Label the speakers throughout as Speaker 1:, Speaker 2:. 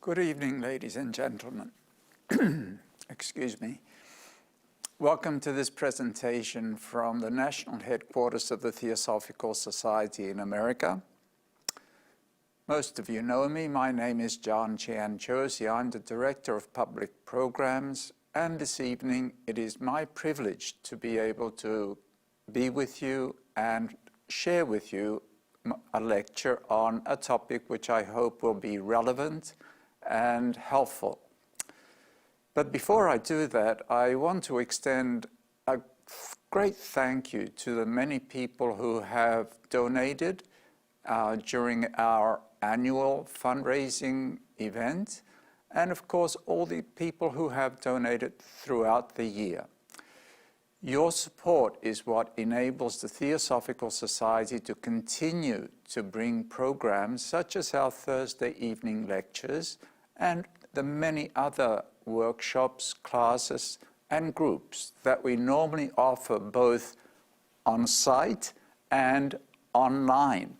Speaker 1: Good evening, ladies and gentlemen. Excuse me. Welcome to this presentation from the national headquarters of the Theosophical Society in America. Most of you know me. My name is Cianciosi. I'm the Director of Public Programs, and this evening it is my privilege to be able to be with you and share with you a lecture on a topic which I hope will be relevant and helpful. But before I do that, I want to extend a great thank you to the many people who have donated during our annual fundraising event, and of course all the people who have donated throughout the year. Your support is what enables the Theosophical Society to continue to bring programs such as our Thursday evening lectures and the many other workshops, classes, and groups that we normally offer both on site and online.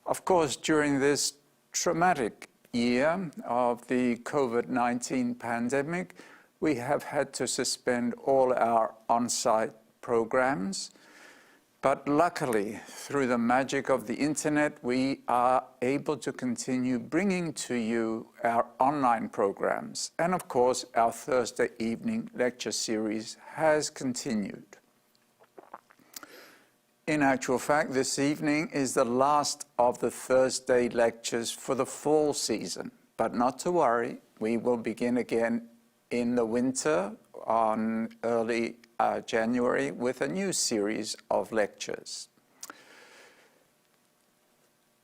Speaker 1: Of course, during this traumatic year of the COVID-19 pandemic, we have had to suspend all our on-site programs. But luckily, through the magic of the internet, we are able to continue bringing to you our online programs. And of course, our Thursday evening lecture series has continued. In actual fact, this evening is the last of the Thursday lectures for the fall season. But not to worry, we will begin again in the winter on early January with a new series of lectures.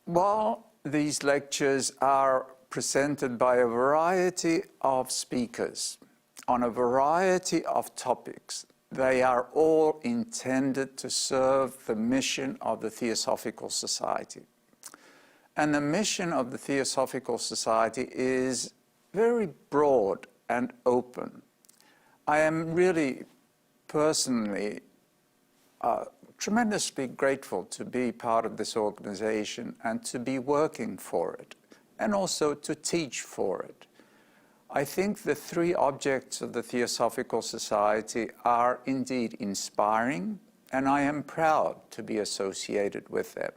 Speaker 1: While these lectures are presented by a variety of speakers on a variety of topics, they are all intended to serve the mission of the Theosophical Society. And the mission of the Theosophical Society is very broad and open. I am really personally tremendously grateful to be part of this organization and to be working for it, and also to teach for it. I think the three objects of the Theosophical Society are indeed inspiring, and I am proud to be associated with them.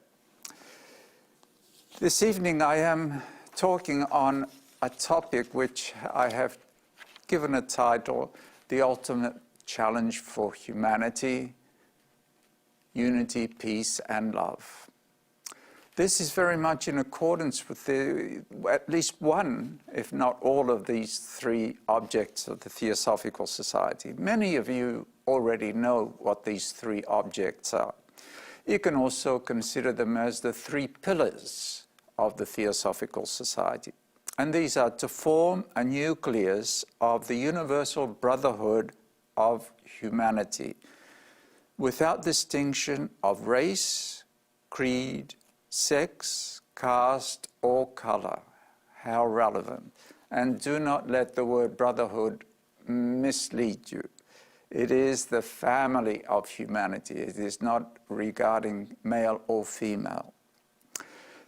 Speaker 1: This evening I am talking on a topic which I have given a title, The Ultimate Challenge for Humanity, Unity, Peace, and Love. This is very much in accordance with at least one, if not all, of these three objects of the Theosophical Society. Many of you already know what these three objects are. You can also consider them as the three pillars of the Theosophical Society. And these are to form a nucleus of the universal brotherhood of humanity, without distinction of race, creed, sex, caste, or color. How relevant. And do not let the word brotherhood mislead you. It is the family of humanity. It is not regarding male or female.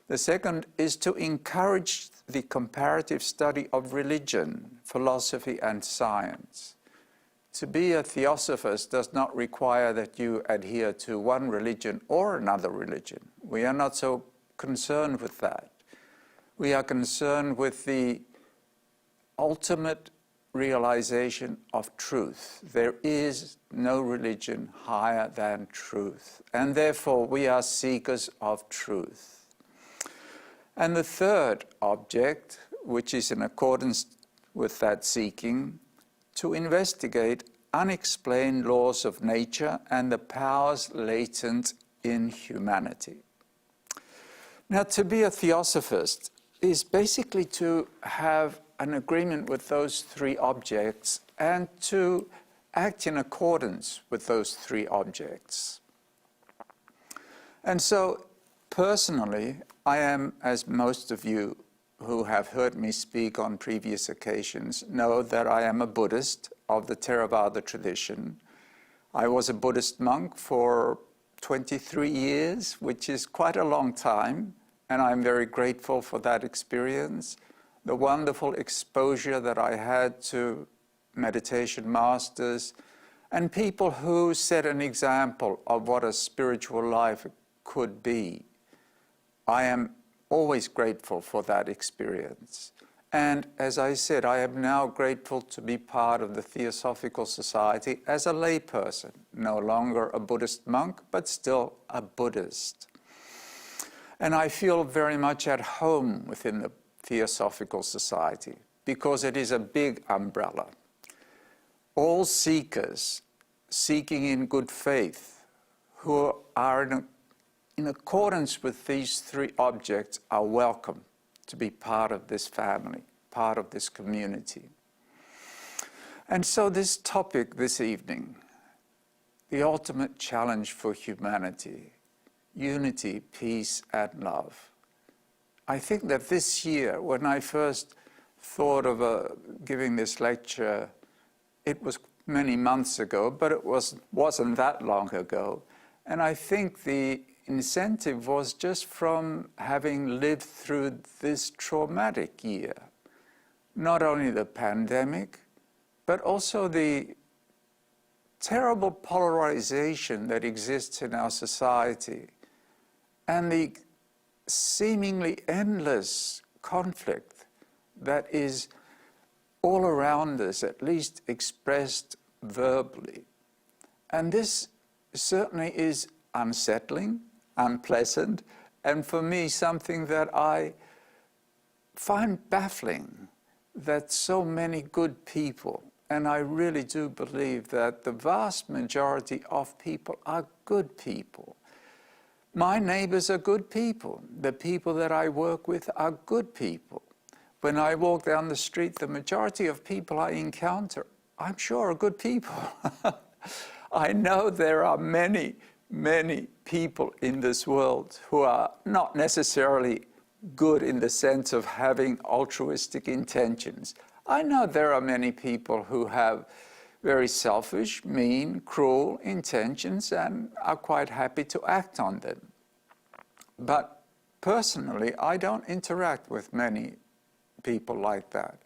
Speaker 1: The second is to encourage the comparative study of religion, philosophy, and science. To be a theosophist does not require that you adhere to one religion or another religion. We are not so concerned with that. We are concerned with the ultimate realization of truth. There is no religion higher than truth, and therefore we are seekers of truth. And the third object, which is in accordance with that seeking, to investigate unexplained laws of nature and the powers latent in humanity. Now, to be a theosophist is basically to have an agreement with those three objects and to act in accordance with those three objects. And so, personally, I am, as most of you who have heard me speak on previous occasions know, that I am a Buddhist of the Theravada tradition. I was a Buddhist monk for 23 years, which is quite a long time, and I'm very grateful for that experience. the wonderful exposure that I had to meditation masters and people who set an example of what a spiritual life could be. I am always grateful for that experience. And as I said, I am now grateful to be part of the Theosophical Society as a layperson, no longer a Buddhist monk, but still a Buddhist. And I feel very much at home within the Theosophical Society because it is a big umbrella. All seekers seeking in good faith who are in accordance with these three objects are welcome to be part of this family, part of this community. And so this topic this evening, the ultimate challenge for humanity, unity, peace, and love. I think that this year, when I first thought of giving this lecture, it was many months ago, but it wasn't that long ago. And I think the incentive was just from having lived through this traumatic year. Not only the pandemic, but also the terrible polarization that exists in our society and the seemingly endless conflict that is all around us, at least expressed verbally. And this certainly is unsettling, unpleasant, and for me something that I find baffling, that so many good people, and I really do believe that the vast majority of people are good people. My neighbors are good people. The people that I work with are good people. When I walk down the street, the majority of people I encounter, I'm sure, are good people. I know there are many people in this world who are not necessarily good in the sense of having altruistic intentions. I know there are many people who have very selfish, mean, cruel intentions and are quite happy to act on them. But personally, I don't interact with many people like that.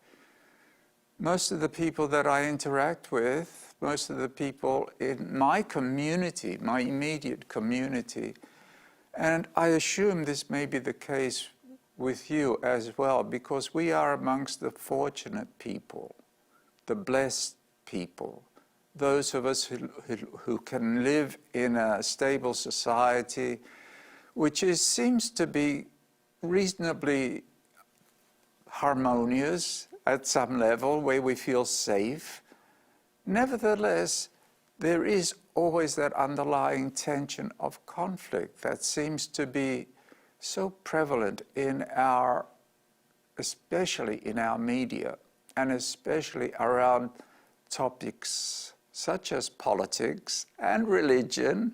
Speaker 1: Most of the people that I interact with, most of the people in my community, my immediate community, and I assume this may be the case with you as well, because we are amongst the fortunate people, the blessed people, those of us who can live in a stable society, which seems to be reasonably harmonious at some level, where we feel safe. Nevertheless, there is always that underlying tension of conflict that seems to be so prevalent in especially in our media, and especially around topics such as politics and religion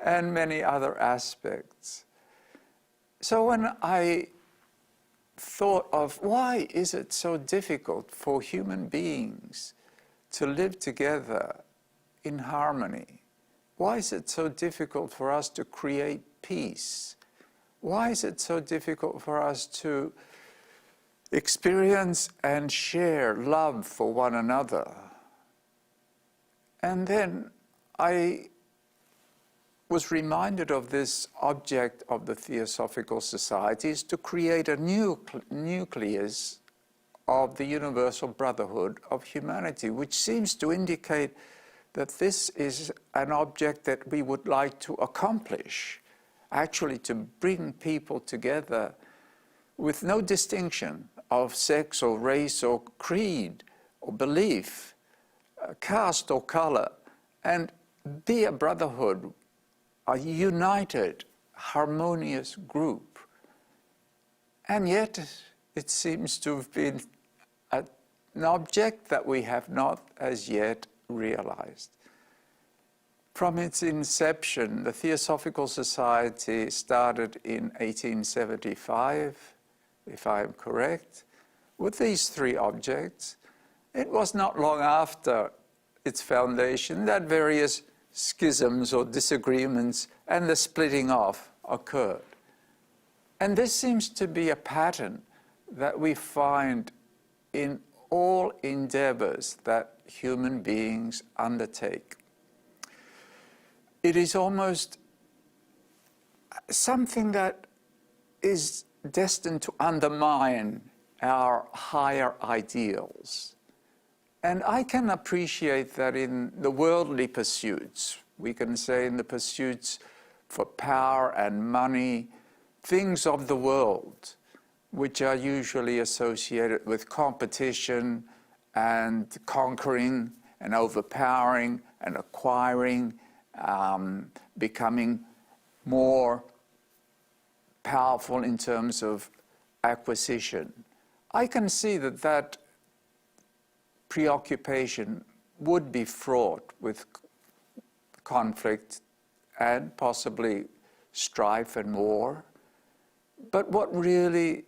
Speaker 1: and many other aspects. So when I thought of why is it so difficult for human beings to live together in harmony? Why is it so difficult for us to create peace? Why is it so difficult for us to experience and share love for one another? And then I was reminded of this object of the Theosophical Society is to create a new nucleus of the universal brotherhood of humanity, which seems to indicate that this is an object that we would like to accomplish, actually to bring people together with no distinction of sex or race or creed or belief, caste or color, and be a brotherhood, a united, harmonious group. And yet it seems to have been an object that we have not as yet realized. From its inception, the Theosophical Society started in 1875, if I am correct, with these three objects. It was not long after its foundation that various schisms or disagreements and the splitting off occurred. And this seems to be a pattern that we find in all endeavors that human beings undertake. It is almost something that is destined to undermine our higher ideals. And I can appreciate that in the worldly pursuits, we can say in the pursuits for power and money, things of the world, which are usually associated with competition and conquering and overpowering and acquiring, becoming more powerful in terms of acquisition. I can see that that preoccupation would be fraught with conflict and possibly strife and war. But what really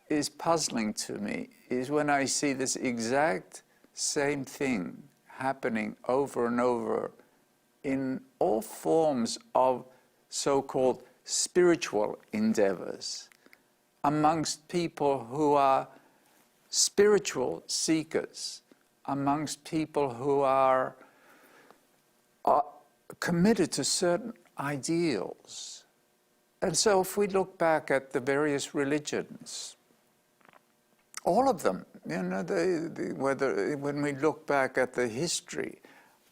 Speaker 1: is puzzling to me is when I see this exact same thing happening over and over in all forms of so-called spiritual endeavors, amongst people who are spiritual seekers, amongst people who are committed to certain ideals. And so if we look back at the various religions, all of them, whether when we look back at the history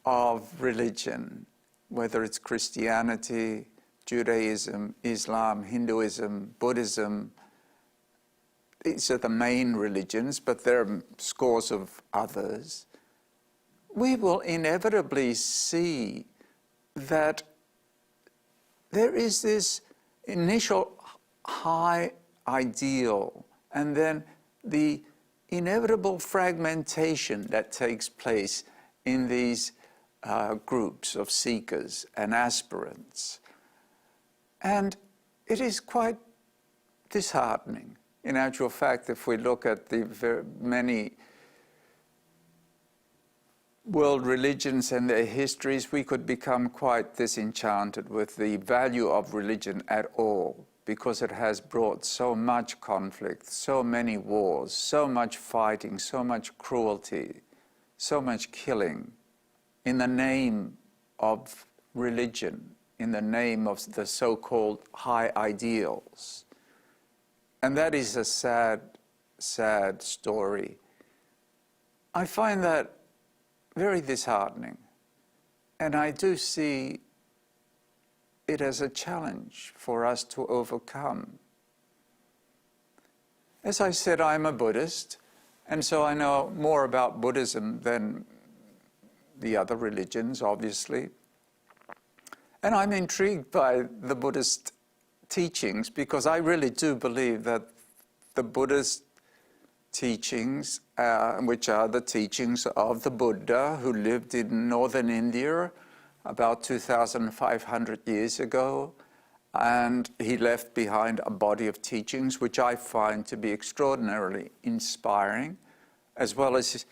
Speaker 1: of religion, whether it's Christianity, Judaism, Islam, Hinduism, Buddhism, these are the main religions, but there are scores of others. We will inevitably see that there is this initial high ideal and then the inevitable fragmentation that takes place in these groups of seekers and aspirants. And it is quite disheartening. In actual fact, if we look at the many world religions and their histories, we could become quite disenchanted with the value of religion at all, because it has brought so much conflict, so many wars, so much fighting, so much cruelty, so much killing in the name of religion, in the name of the so-called high ideals. And that is a sad, sad story. I find that very disheartening. And I do see it as a challenge for us to overcome. As I said, I'm a Buddhist, and so I know more about Buddhism than the other religions, obviously. And I'm intrigued by the Buddhist teachings because I really do believe that the Buddhist teachings, which are the teachings of the Buddha who lived in northern India about 2,500 years ago, and he left behind a body of teachings which I find to be extraordinarily inspiring, as well as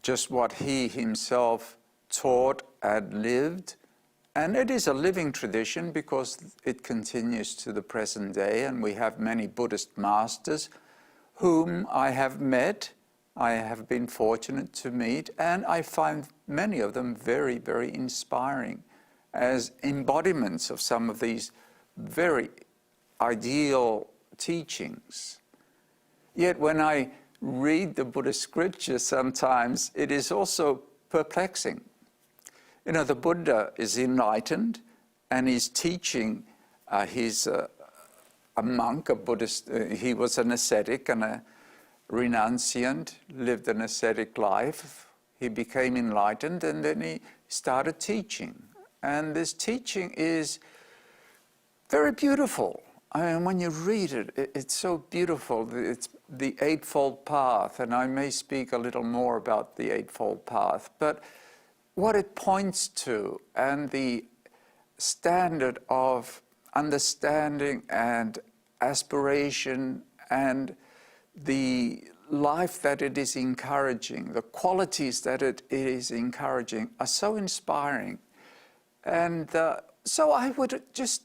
Speaker 1: just what he himself taught and lived. And it is a living tradition because it continues to the present day, and we have many Buddhist masters whom I have met, I have been fortunate to meet, and I find many of them very, very inspiring as embodiments of some of these very ideal teachings. Yet when I read the Buddhist scriptures sometimes, it is also perplexing. You know, the Buddha is enlightened and he's teaching, he's a monk, a Buddhist, he was an ascetic and a renunciant, lived an ascetic life. He became enlightened and then he started teaching. And this teaching is very beautiful. I mean, when you read it, it's so beautiful. It's the Eightfold Path, and I may speak a little more about the Eightfold Path, but what it points to and the standard of understanding and aspiration and the life that it is encouraging, the qualities that it is encouraging are so inspiring. And so I would just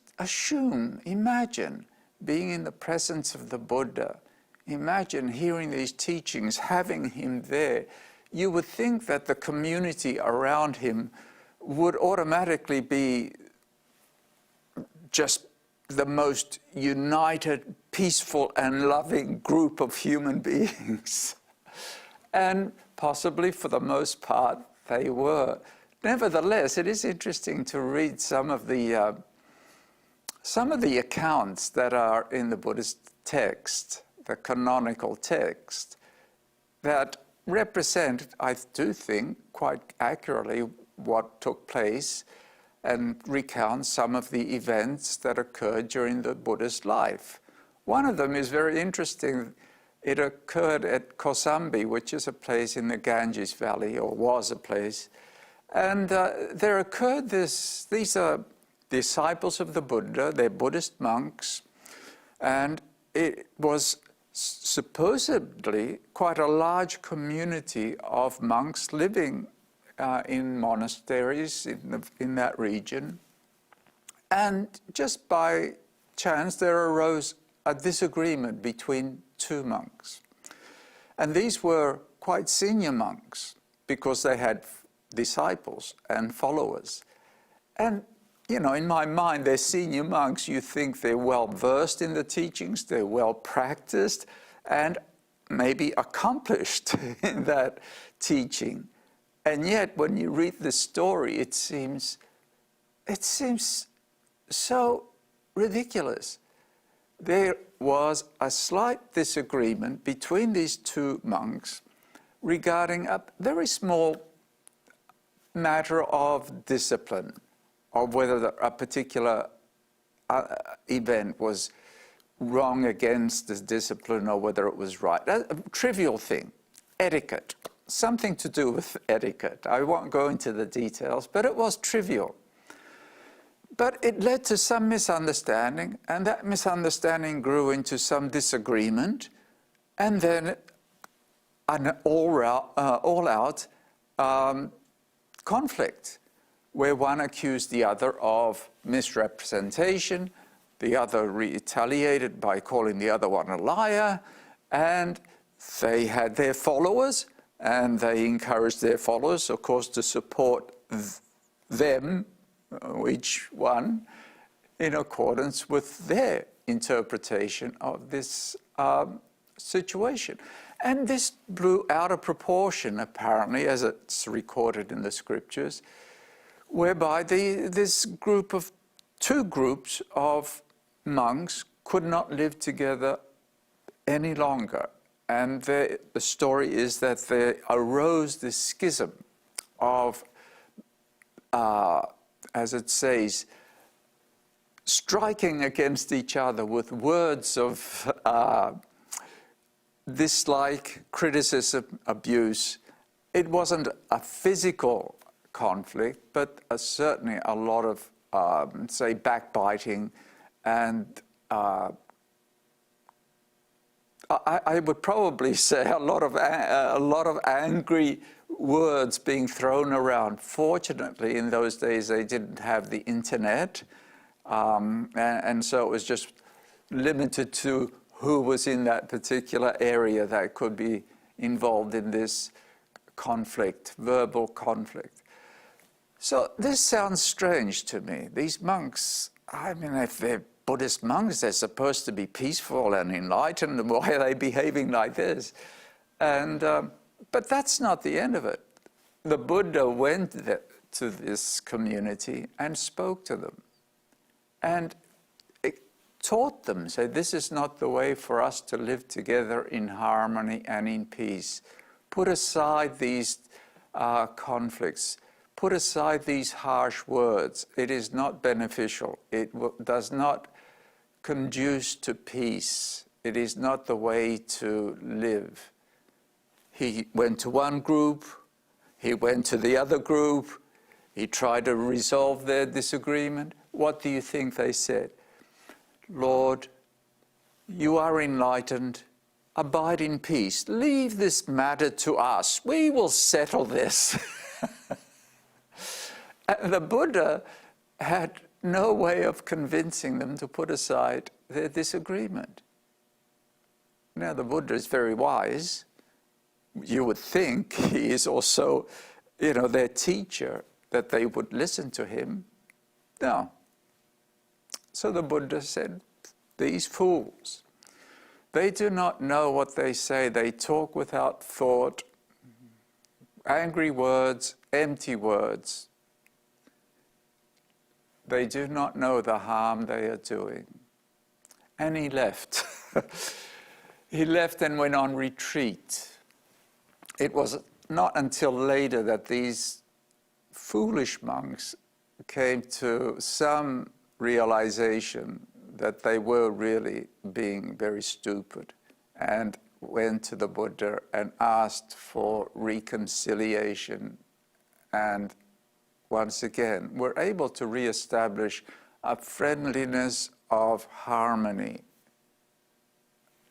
Speaker 1: imagine being in the presence of the Buddha, Imagine hearing these teachings, having him there. You would think that the community around him would automatically be just the most united, peaceful and loving group of human beings. And possibly for the most part they were. Nevertheless, it is interesting to read some of the accounts that are in the Buddhist text, the canonical text, that represent, I do think, quite accurately what took place and recount some of the events that occurred during the Buddhist life. One of them is very interesting. It occurred at Kosambi, which is a place in the Ganges Valley, or was a place. And there occurred these are disciples of the Buddha, they're Buddhist monks, and it was supposedly quite a large community of monks living in monasteries in that region. And just by chance there arose a disagreement between two monks. And these were quite senior monks because they had disciples and followers. And you know, in my mind, they're senior monks. You think they're well versed in the teachings, they're well practiced, and maybe accomplished in that teaching. And yet, when you read the story, it seems so ridiculous. There was a slight disagreement between these two monks regarding a very small matter of discipline, or whether a particular event was wrong against the discipline or whether it was right. A trivial thing, etiquette, something to do with etiquette. I won't go into the details, but it was trivial. But it led to some misunderstanding, and that misunderstanding grew into some disagreement, and then an all-out conflict, where one accused the other of misrepresentation, the other retaliated by calling the other one a liar, and they had their followers, and they encouraged their followers, of course, to support them, each one, in accordance with their interpretation of this situation. And this blew out of proportion, apparently, as it's recorded in the scriptures, whereby this group of two groups of monks could not live together any longer. And the story is that there arose this schism of, as it says, striking against each other with words of dislike, criticism, abuse. It wasn't a physical conflict, but certainly a lot of, say, backbiting, and I would probably say a lot of angry words being thrown around. Fortunately, in those days, they didn't have the internet, and so it was just limited to who was in that particular area that could be involved in this conflict, verbal conflict. So this sounds strange to me. These monks, I mean, if they're Buddhist monks, they're supposed to be peaceful and enlightened. Why are they behaving like this? And but that's not the end of it. The Buddha went to this community and spoke to them, and taught them, said, this is not the way for us to live together in harmony and in peace. Put aside these conflicts. Put aside these harsh words. It is not beneficial. It does not conduce to peace. It is not the way to live. He went to one group. He went to the other group. He tried to resolve their disagreement. What do you think they said? Lord, you are enlightened. Abide in peace. Leave this matter to us. We will settle this. And the Buddha had no way of convincing them to put aside their disagreement. Now, the Buddha is very wise. You would think he is also, their teacher, that they would listen to him. No. So the Buddha said, these fools, they do not know what they say. They talk without thought, angry words, empty words. They do not know the harm they are doing. And he left. He left and went on retreat. It was not until later that these foolish monks came to some realization that they were really being very stupid, and went to the Buddha and asked for reconciliation, and once again were able to reestablish a friendliness of harmony,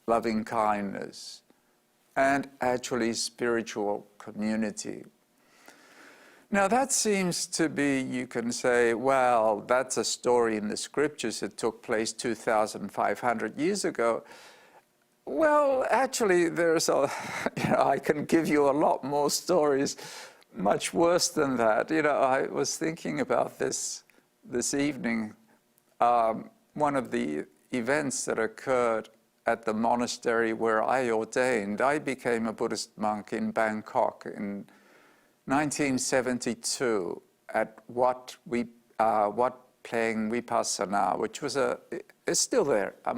Speaker 1: loving kindness, and actually spiritual community. Now that seems to be, you can say, well, that's a story in the scriptures. It took place 2,500 years ago. Well, actually, I can give you a lot more stories, much worse than that. I was thinking about this evening. One of the events that occurred at the monastery where I ordained. I became a Buddhist monk in Bangkok in 1972 at Wat Pleng Vipassana, which was it's still there, a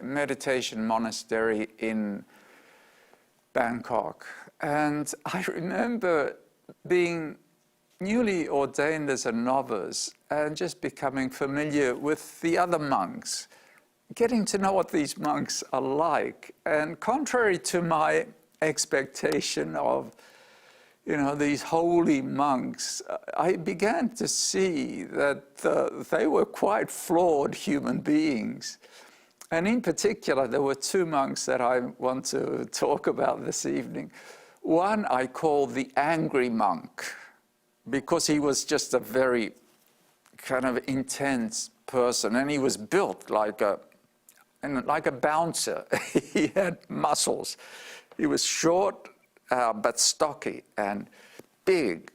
Speaker 1: meditation monastery in Bangkok. And I remember being newly ordained as a novice and just becoming familiar with the other monks, getting to know what these monks are like. And contrary to my expectation of these holy monks, I began to see that they were quite flawed human beings. And in particular, there were two monks that I want to talk about this evening. One I call the angry monk, because he was just a very kind of intense person, and he was built like a bouncer. He had muscles. He was short, but stocky and big.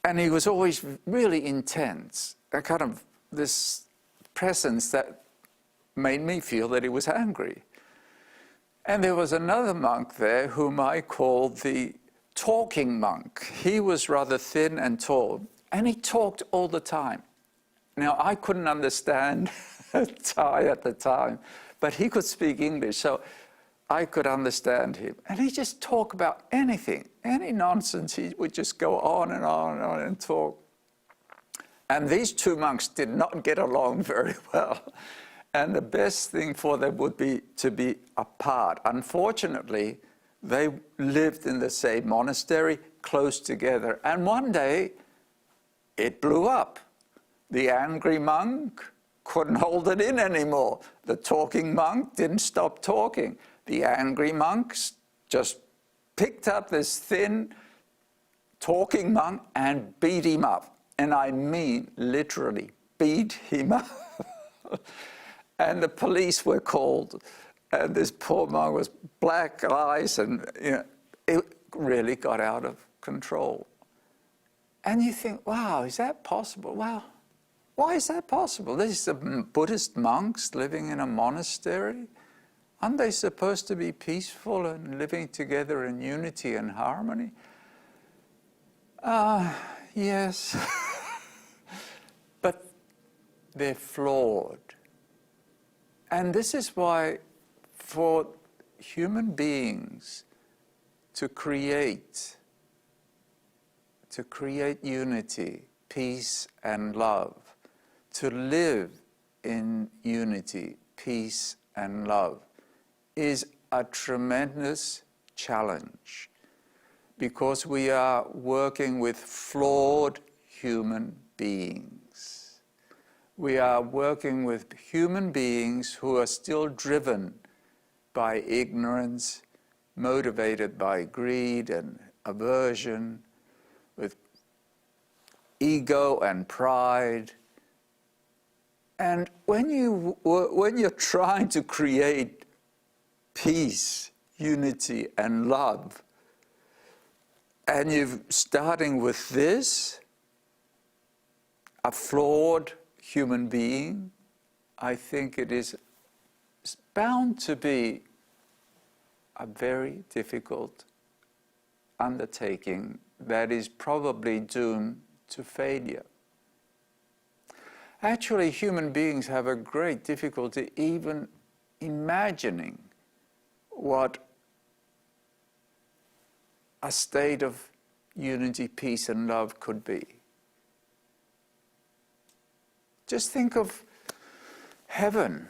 Speaker 1: And he was always really intense, a kind of this presence that made me feel that he was angry. And there was another monk there whom I called the talking monk. He was rather thin and tall, and he talked all the time. Now, I couldn't understand Thai at the time, but he could speak English, so I could understand him. And he just talked about anything, any nonsense. He would just go on and on and on and talk. And these two monks did not get along very well. And the best thing for them would be to be apart. Unfortunately, they lived in the same monastery, close together. And one day, it blew up. The angry monk couldn't hold it in anymore. The talking monk didn't stop talking. The angry monks just picked up this thin talking monk and beat him up. And I mean literally beat him up. And the police were called. And this poor monk was black eyes, and it really got out of control. And you think, wow, is that possible? Wow, why is that possible? These are Buddhist monks living in a monastery. Aren't they supposed to be peaceful and living together in unity and harmony? Yes. But they're flawed. And this is why for human beings to create unity, peace and love, to live in unity, peace and love, is a tremendous challenge, because we are working with flawed human beings. We are working with human beings who are still driven by ignorance, motivated by greed and aversion, with ego and pride. And when you're trying to create peace, unity, and love, and you're starting with this, a flawed human being, I think it is bound to be a very difficult undertaking that is probably doomed to failure. Actually, human beings have a great difficulty even imagining what a state of unity, peace, and love could be. Just think of heaven.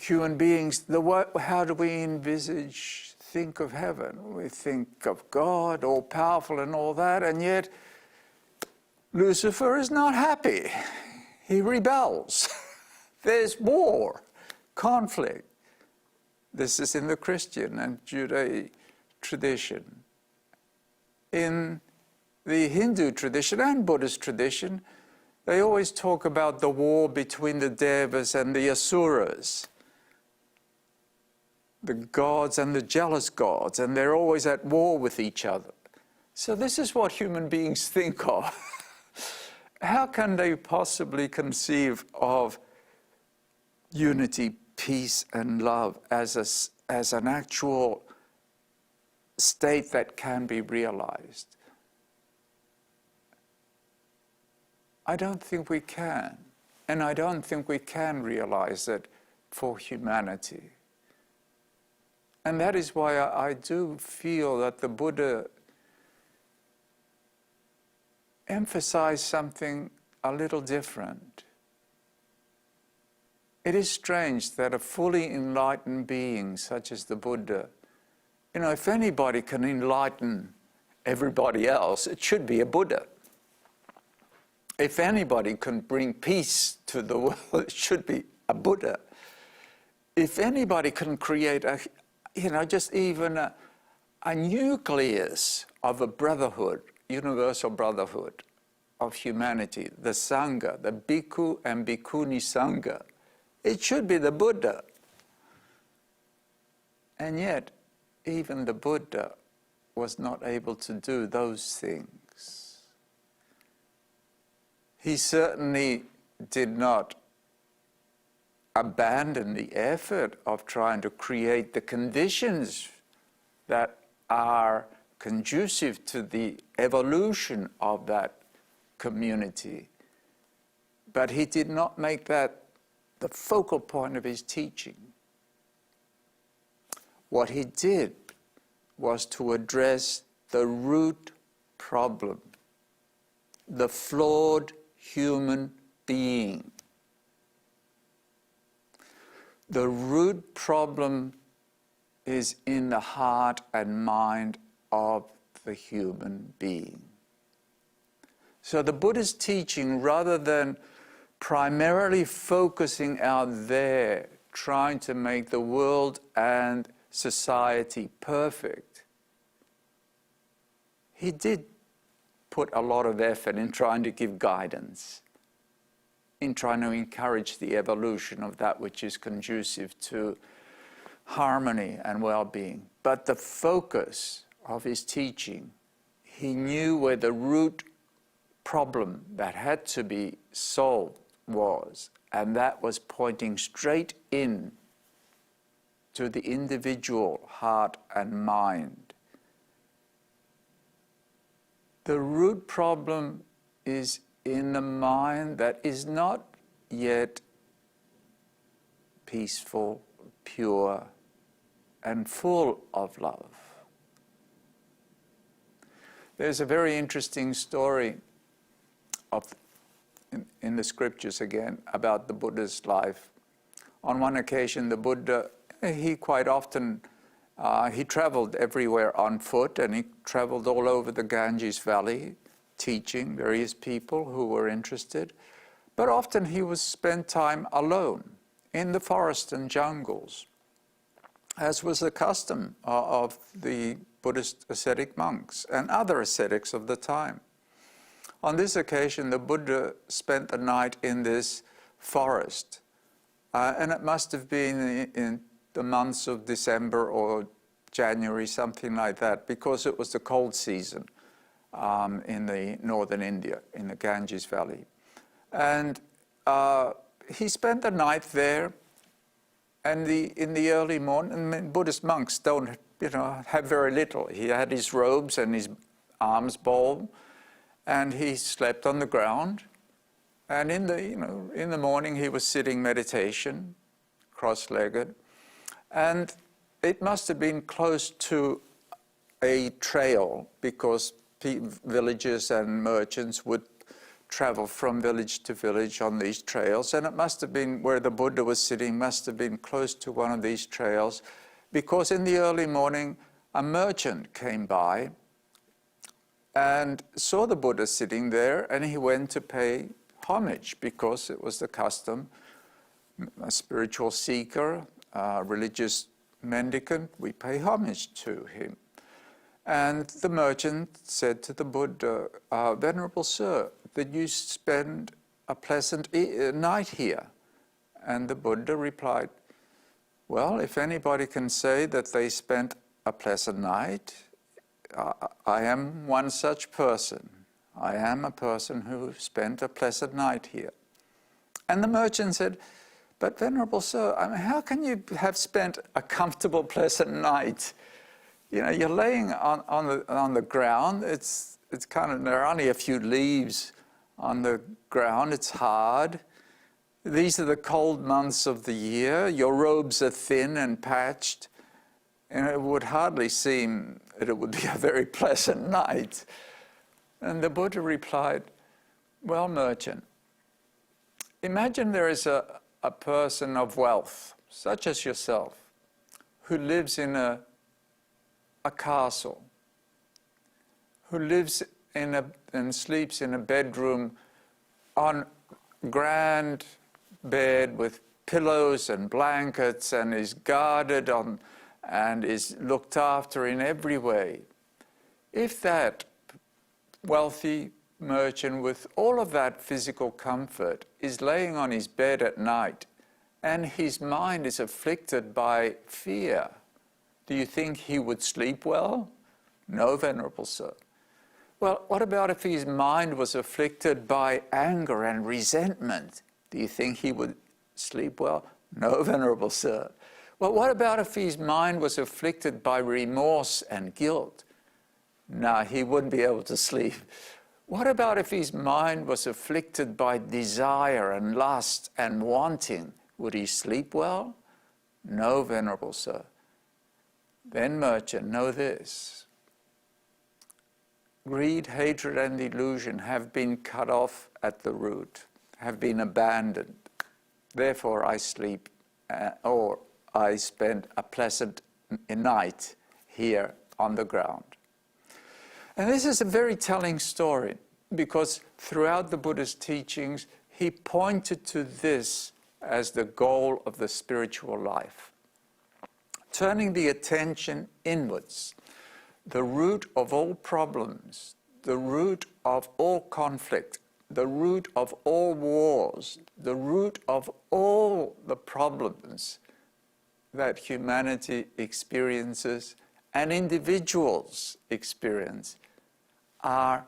Speaker 1: Human beings, how do we think of heaven? We think of God, all powerful and all that, and yet Lucifer is not happy. He rebels. There's war, conflict. This is in the Christian and Judaic tradition. In the Hindu tradition and Buddhist tradition, they always talk about the war between the devas and the asuras, the gods and the jealous gods, and they're always at war with each other. So this is what human beings think of. How can they possibly conceive of unity, peace, and love as an actual state that can be realized? I don't think we can. And I don't think we can realize it for humanity. And that is why I do feel that the Buddha emphasized something a little different. It is strange that a fully enlightened being such as the Buddha, if anybody can enlighten everybody else, it should be a Buddha. If anybody can bring peace to the world, it should be a Buddha. If anybody can create just even a nucleus of a brotherhood, universal brotherhood of humanity, the Sangha, the Bhikkhu and Bhikkhuni Sangha, it should be the Buddha. And yet, even the Buddha was not able to do those things. He certainly did not abandon the effort of trying to create the conditions that are conducive to the evolution of that community. But he did not make that the focal point of his teaching. What he did was to address the root problem, the flawed human being. The root problem is in the heart and mind of the human being. So the Buddha's teaching, rather than primarily focusing out there, trying to make the world and society perfect, he did put a lot of effort in trying to give guidance, in trying to encourage the evolution of that which is conducive to harmony and well-being. But the focus of his teaching, he knew where the root problem that had to be solved was, and that was pointing straight in to the individual heart and mind. The root problem is in the mind that is not yet peaceful, pure, and full of love. There's a very interesting story in the scriptures again about the Buddha's life. On one occasion, the Buddha, he quite often, he traveled everywhere on foot, and he traveled all over the Ganges Valley, teaching various people who were interested. But often he would spend time alone in the forest and jungles, as was the custom of the Buddhist ascetic monks and other ascetics of the time. On this occasion, the Buddha spent the night in this forest And it must have been in the months of December or January, something like that, because it was the cold season in the northern India, in the Ganges Valley. And he spent the night there, and in the early morning, Buddhist monks don't, have very little. He had his robes and his alms bowl, and he slept on the ground. And in the morning, he was sitting meditation, cross-legged, and it must have been close to a trail, because villagers and merchants would travel from village to village on these trails, and it must have been where the Buddha was sitting, must have been close to one of these trails, because in the early morning a merchant came by and saw the Buddha sitting there, and he went to pay homage, because it was the custom. A spiritual seeker, a religious mendicant, we pay homage to him. And the merchant said to the Buddha, "Venerable Sir, did you spend a pleasant night here?" And the Buddha replied, "Well, if anybody can say that they spent a pleasant night, I am one such person. I am a person who spent a pleasant night here." And the merchant said, "But Venerable Sir, how can you have spent a comfortable, pleasant night? You're laying on the ground. It's kind of, there are only a few leaves on the ground. It's hard. These are the cold months of the year. Your robes are thin and patched, and it would hardly seem that it would be a very pleasant night." And the Buddha replied, "Well, merchant, imagine there is a person of wealth, such as yourself, who lives in a castle, who lives and sleeps in a bedroom on grand bed with pillows and blankets, and is guarded on and is looked after in every way. If that wealthy merchant with all of that physical comfort is laying on his bed at night, and his mind is afflicted by fear, do you think he would sleep well? No, Venerable Sir. Well, what about if his mind was afflicted by anger and resentment? Do you think he would sleep well? No, Venerable Sir. Well, what about if his mind was afflicted by remorse and guilt? No, he wouldn't be able to sleep. What about if his mind was afflicted by desire and lust and wanting? Would he sleep well? No, Venerable Sir. Then, merchant, know this. Greed, hatred, and delusion have been cut off at the root, have been abandoned. Therefore, I sleep, or I spend a pleasant night here on the ground. And this is a very telling story, because throughout the Buddha's teachings, he pointed to this as the goal of the spiritual life. Turning the attention inwards, the root of all problems, the root of all conflict, the root of all wars, the root of all the problems that humanity experiences and individuals experience are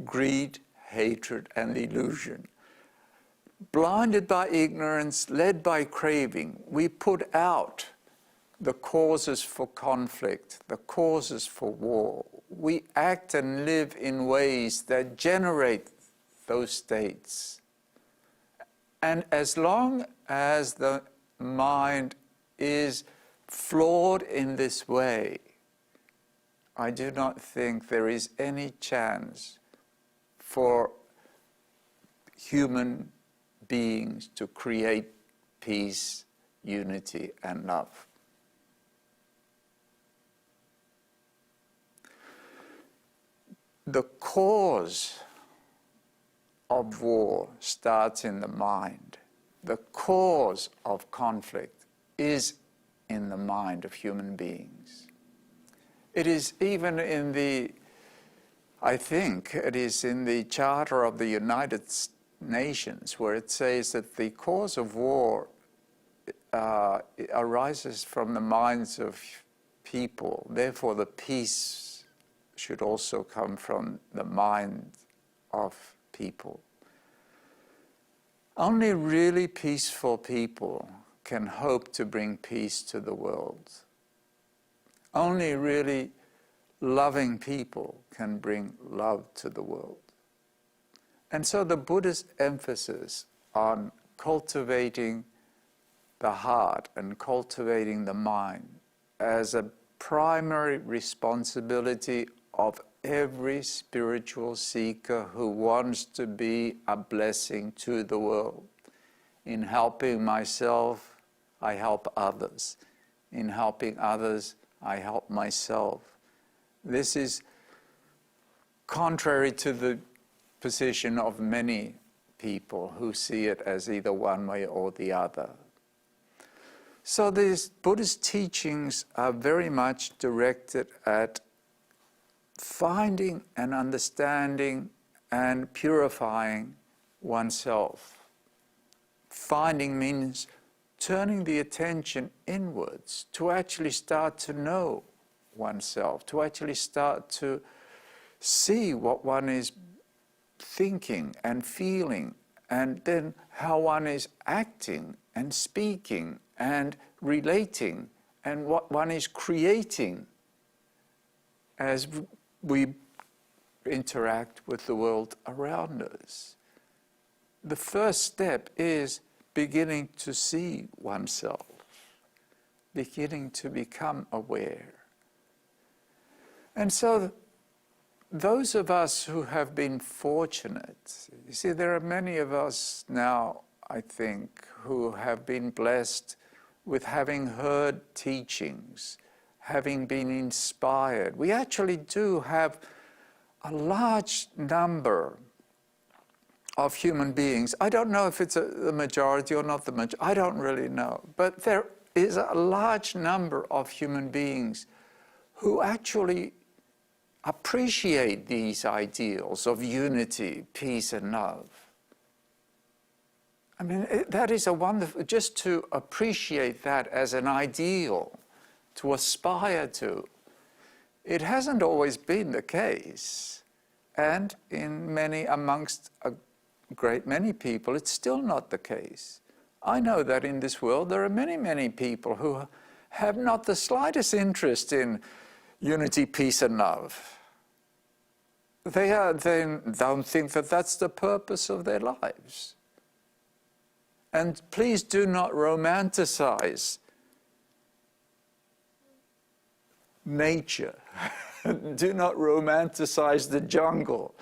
Speaker 1: greed, hatred, and illusion. Blinded by ignorance, led by craving, we put out the causes for conflict, the causes for war. We act and live in ways that generate those states. And as long as the mind is flawed in this way, I do not think there is any chance for human beings to create peace, unity, and love. The cause of war starts in the mind. The cause of conflict is in the mind of human beings. It is even in the, I think, it is in the Charter of the United Nations, where it says that the cause of war it arises from the minds of people. Therefore, the peace should also come from the mind of people. Only really peaceful people can hope to bring peace to the world. Only really loving people can bring love to the world. And so the Buddhist emphasis on cultivating the heart and cultivating the mind as a primary responsibility of every spiritual seeker who wants to be a blessing to the world. In helping myself, I help others. In helping others, I help myself. This is contrary to the position of many people who see it as either one way or the other. So these Buddhist teachings are very much directed at finding and understanding and purifying oneself. Finding means turning the attention inwards to actually start to know oneself, to actually start to see what one is thinking and feeling, and then how one is acting and speaking and relating, and what one is creating as we interact with the world around us. The first step is beginning to see oneself, beginning to become aware. And so those of us who have been fortunate, you see, there are many of us now, I think, who have been blessed with having heard teachings, having been inspired. We actually do have a large number of human beings. I don't know if it's the majority or not the majority. I don't really know. But there is a large number of human beings who actually appreciate these ideals of unity, peace, and love. I mean, that is a wonderful, just to appreciate that as an ideal, to aspire to. It hasn't always been the case. And amongst a great many people, it's still not the case. I know that in this world there are many, many people who have not the slightest interest in unity, peace, and love. They don't think that that's the purpose of their lives. And please do not romanticize nature. Do not romanticize the jungle.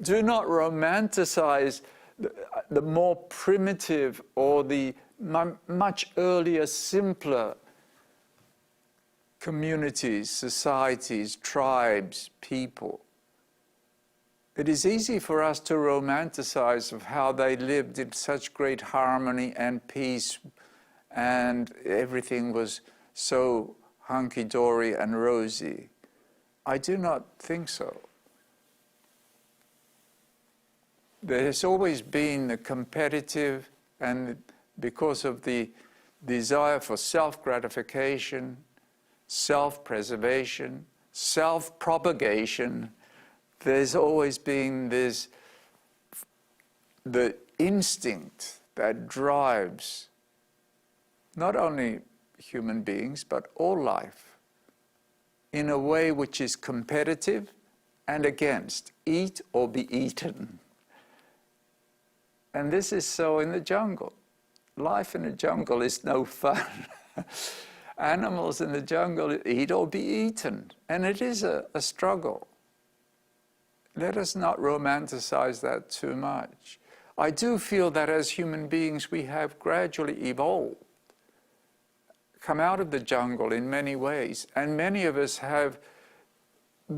Speaker 1: Do not romanticize the more primitive or the much earlier, simpler communities, societies, tribes, people. It is easy for us to romanticize of how they lived in such great harmony and peace, and everything was so hunky-dory and rosy. I do not think so. There has always been a competitive, and because of the desire for self-gratification, self-preservation, self-propagation, there's always been the instinct that drives not only human beings, but all life in a way which is competitive and against, eat or be eaten. And this is so in the jungle. Life in the jungle is no fun. Animals in the jungle eat or be eaten, and it is a struggle. Let us not romanticize that too much. I do feel that as human beings we have gradually evolved, come out of the jungle in many ways, and many of us have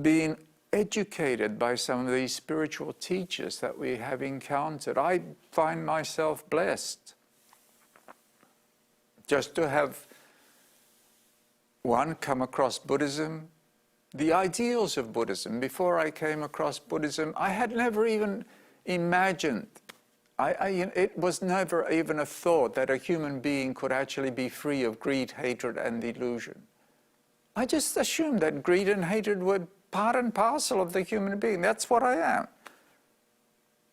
Speaker 1: been educated by some of these spiritual teachers that we have encountered. I find myself blessed just to have, one, come across Buddhism, the ideals of Buddhism. Before I came across Buddhism, I had never even imagined It was never even a thought that a human being could actually be free of greed, hatred, and delusion. I just assumed that greed and hatred were part and parcel of the human being. That's what I am.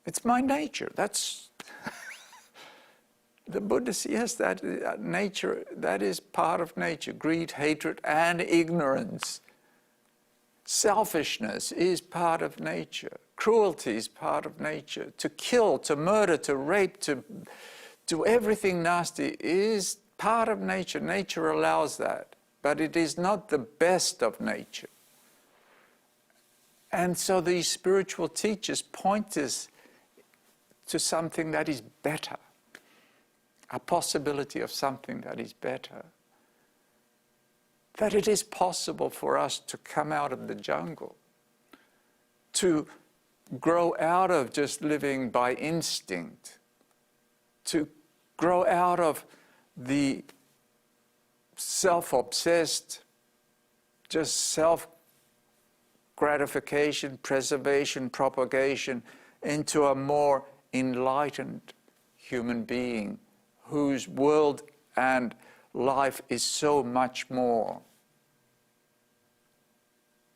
Speaker 1: It's my nature. That's the Buddha says, yes, that nature, that is part of nature. Greed, hatred, and ignorance. Selfishness is part of nature. Cruelty is part of nature. To kill, to murder, to rape, to do everything nasty is part of nature. Nature allows that, but it is not the best of nature. And so these spiritual teachers point us to something that is better, a possibility of something that is better. That it is possible for us to come out of the jungle, to grow out of just living by instinct, to grow out of the self-obsessed, just self-gratification, preservation, propagation, into a more enlightened human being whose world and life is so much more.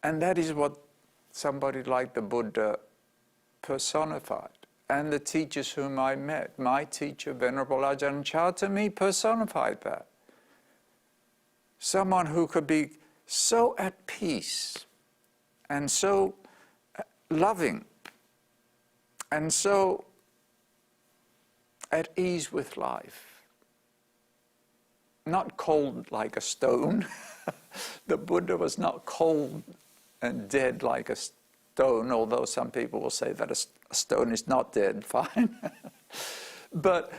Speaker 1: And that is what somebody like the Buddha personified. And the teachers whom I met, my teacher, Venerable Ajahn Chah, to me personified that. Someone who could be so at peace and so loving and so at ease with life. Not cold like a stone. The Buddha was not cold and dead like a stone, although some people will say that a stone is not dead, fine. But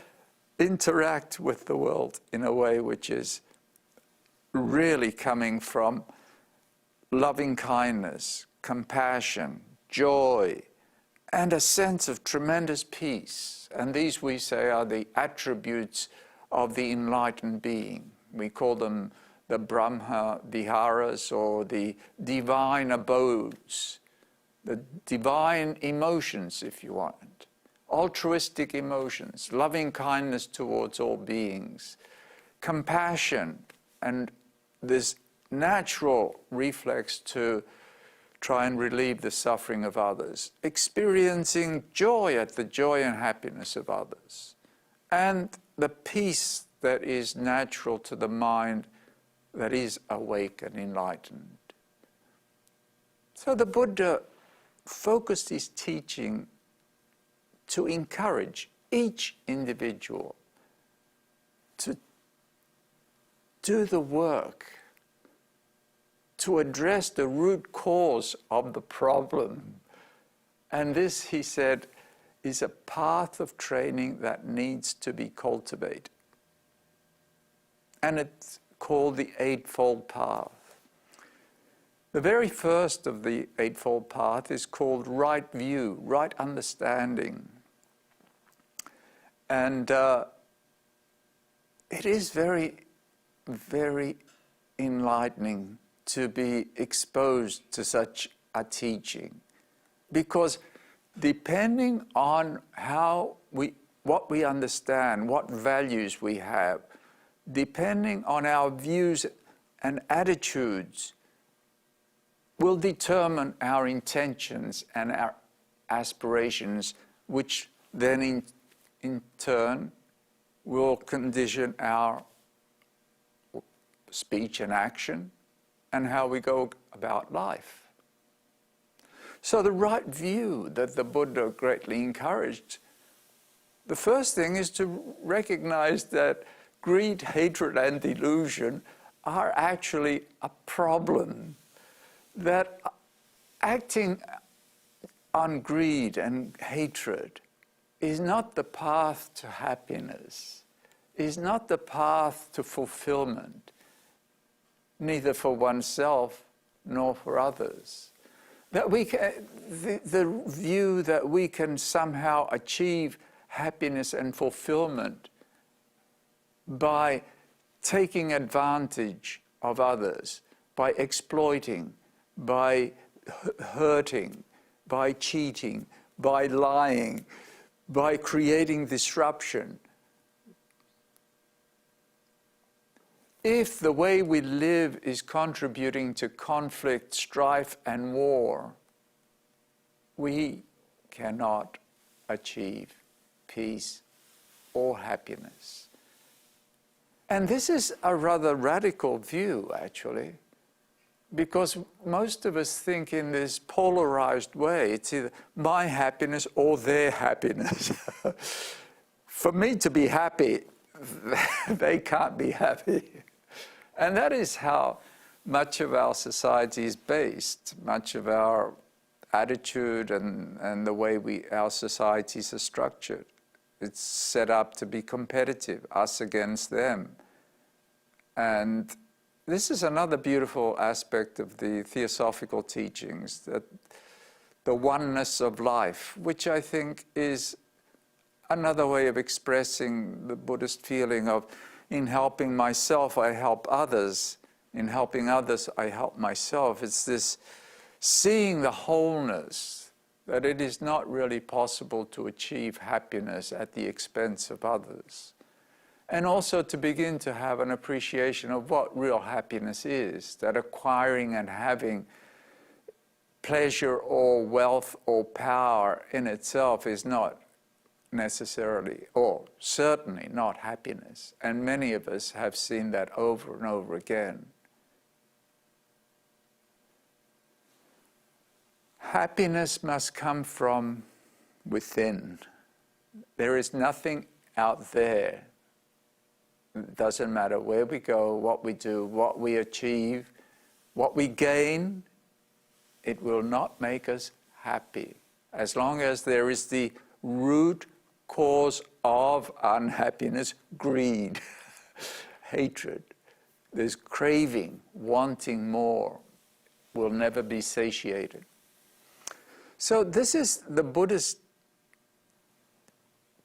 Speaker 1: interact with the world in a way which is really coming from loving kindness, compassion, joy, and a sense of tremendous peace. And these, we say, are the attributes of the enlightened being. We call them the Brahma Viharas, or the divine abodes, the divine emotions, if you want, altruistic emotions, loving kindness towards all beings, compassion, and this natural reflex to try and relieve the suffering of others, experiencing joy at the joy and happiness of others, and the peace that is natural to the mind that is awake and enlightened. So the Buddha focused his teaching to encourage each individual to do the work, to address the root cause of the problem. And this, he said, is a path of training that needs to be cultivated. And it's called the Eightfold Path. The very first of the Eightfold Path is called right view, right understanding. And it is very, very enlightening to be exposed to such a teaching, because depending on what we understand, what values we have, depending on our views and attitudes, will determine our intentions and our aspirations, which then in turn will condition our speech and action and how we go about life. So the right view that the Buddha greatly encouraged, the first thing is to recognize that greed, hatred, and delusion are actually a problem. That acting on greed and hatred is not the path to happiness, is not the path to fulfillment, neither for oneself nor for others. That we can, the view that we can somehow achieve happiness and fulfillment by taking advantage of others, by exploiting, by hurting, by cheating, by lying, by creating disruption. If the way we live is contributing to conflict, strife, and war, we cannot achieve peace or happiness. And this is a rather radical view, actually, because most of us think in this polarized way. It's either my happiness or their happiness. For me to be happy, they can't be happy. And that is how much of our society is based, much of our attitude and the way our societies are structured. It's set up to be competitive, us against them. And this is another beautiful aspect of the Theosophical teachings, that the oneness of life, which I think is another way of expressing the Buddhist feeling of, in helping myself, I help others. In helping others, I help myself. It's this seeing the wholeness, that it is not really possible to achieve happiness at the expense of others. And also to begin to have an appreciation of what real happiness is, that acquiring and having pleasure or wealth or power in itself is not necessarily, or certainly not happiness. And many of us have seen that over and over again. Happiness must come from within. There is nothing out there. It doesn't matter where we go, what we do, what we achieve, what we gain, it will not make us happy. As long as there is the root cause of unhappiness, greed, hatred, there's craving, wanting more, will never be satiated. So this is the Buddhist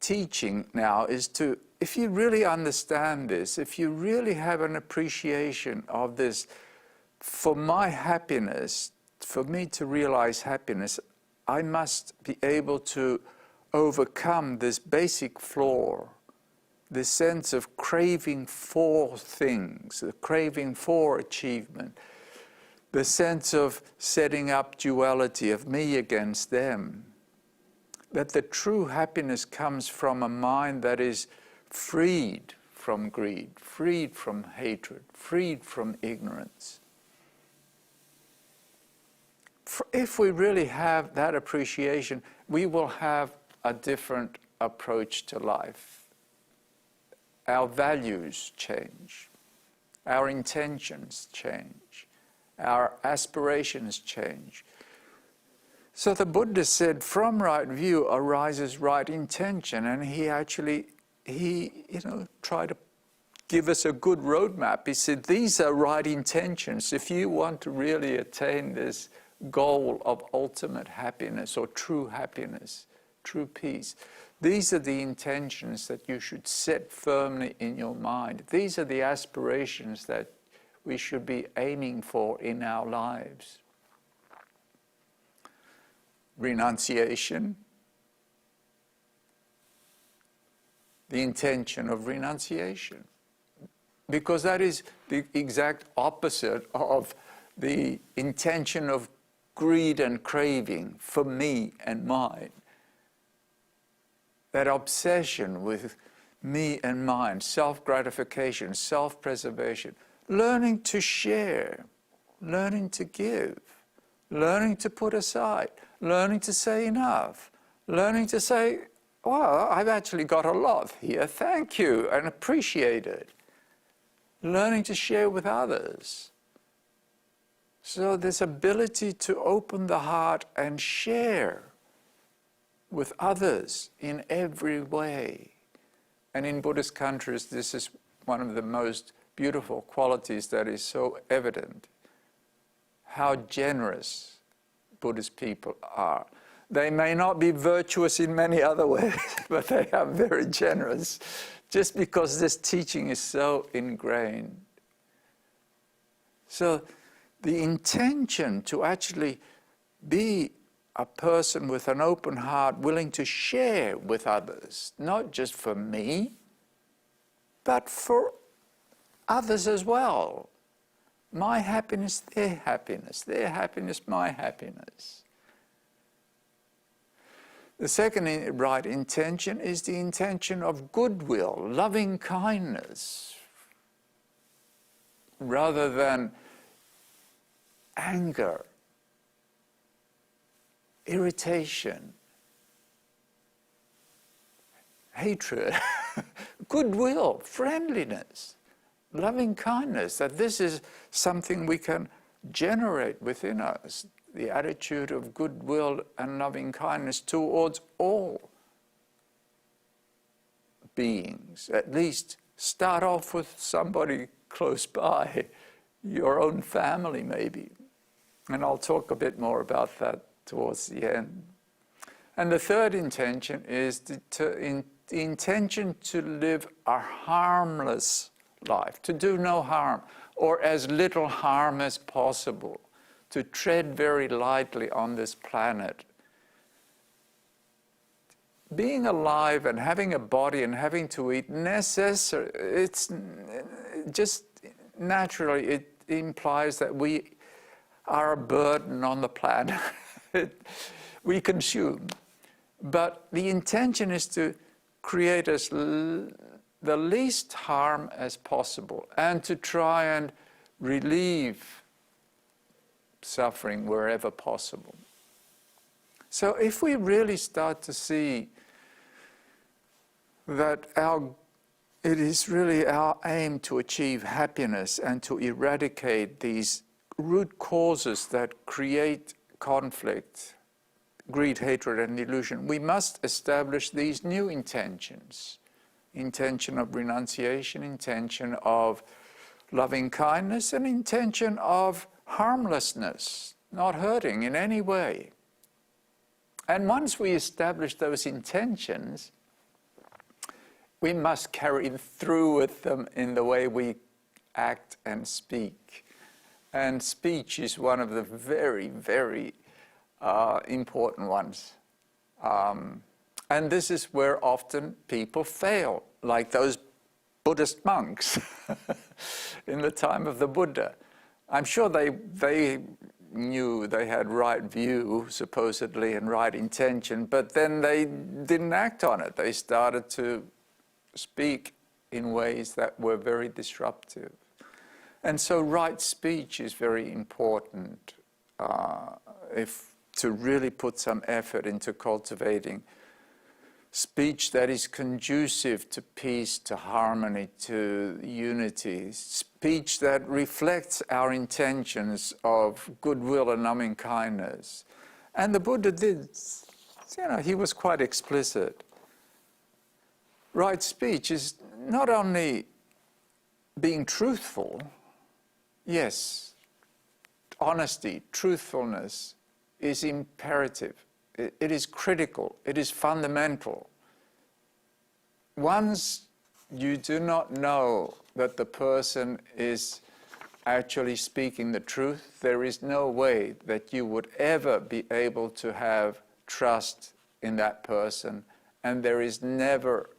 Speaker 1: teaching now, is to, if you really understand this, if you really have an appreciation of this, for my happiness, for me to realize happiness, I must be able to overcome this basic flaw, this sense of craving for things, the craving for achievement, the sense of setting up duality of me against them, that the true happiness comes from a mind that is freed from greed, freed from hatred, freed from ignorance. If we really have that appreciation, we will have a different approach to life. Our values change, our intentions change, our aspirations change. So the Buddha said, from right view arises right intention, and he tried to give us a good roadmap. He said, these are right intentions. If you want to really attain this goal of ultimate happiness or true happiness, true peace, these are the intentions that you should set firmly in your mind. These are the aspirations that we should be aiming for in our lives. Renunciation, the intention of renunciation, because that is the exact opposite of the intention of greed and craving for me and mine. That obsession with me and mine, self-gratification, self-preservation, learning to share, learning to give, learning to put aside, learning to say enough, learning to say, well, I've actually got a lot here, thank you, and appreciate it. Learning to share with others. So this ability to open the heart and share with others in every way. And in Buddhist countries, this is one of the most beautiful qualities that is so evident. How generous Buddhist people are. They may not be virtuous in many other ways, but they are very generous, just because this teaching is so ingrained. So the intention to actually be a person with an open heart willing to share with others, not just for me, but for others as well. My happiness, their happiness, my happiness. The second right intention is the intention of goodwill, loving kindness, rather than anger, irritation, hatred, goodwill, friendliness, loving kindness, that this is something we can generate within us, the attitude of goodwill and loving kindness towards all beings. At least start off with somebody close by, your own family maybe. And I'll talk a bit more about that towards the end. And the third intention is the intention to live a harmless life, to do no harm, or as little harm as possible, to tread very lightly on this planet. Being alive and having a body and having to eat, it's just naturally, it implies that we are a burden on the planet. We consume. But the intention is to create us the least harm as possible and to try and relieve suffering wherever possible. So if we really start to see that it is really our aim to achieve happiness and to eradicate these root causes that create conflict, greed, hatred, and illusion, we must establish these new intentions. Intention of renunciation, intention of loving kindness, and intention of harmlessness, not hurting in any way. And once we establish those intentions, we must carry through with them in the way we act and speak. And speech is one of the very, very important ones. And this is where often people fail, like those Buddhist monks in the time of the Buddha. I'm sure they knew they had right view, supposedly, and right intention, but then they didn't act on it. They started to speak in ways that were very disruptive. And so right speech is very important to really put some effort into cultivating speech that is conducive to peace, to harmony, to unity, speech that reflects our intentions of goodwill and loving kindness. And the Buddha did, he was quite explicit. Right speech is not only being truthful, yes, honesty, truthfulness is imperative. It is critical. It is fundamental. Once you do not know that the person is actually speaking the truth, there is no way that you would ever be able to have trust in that person, and there is never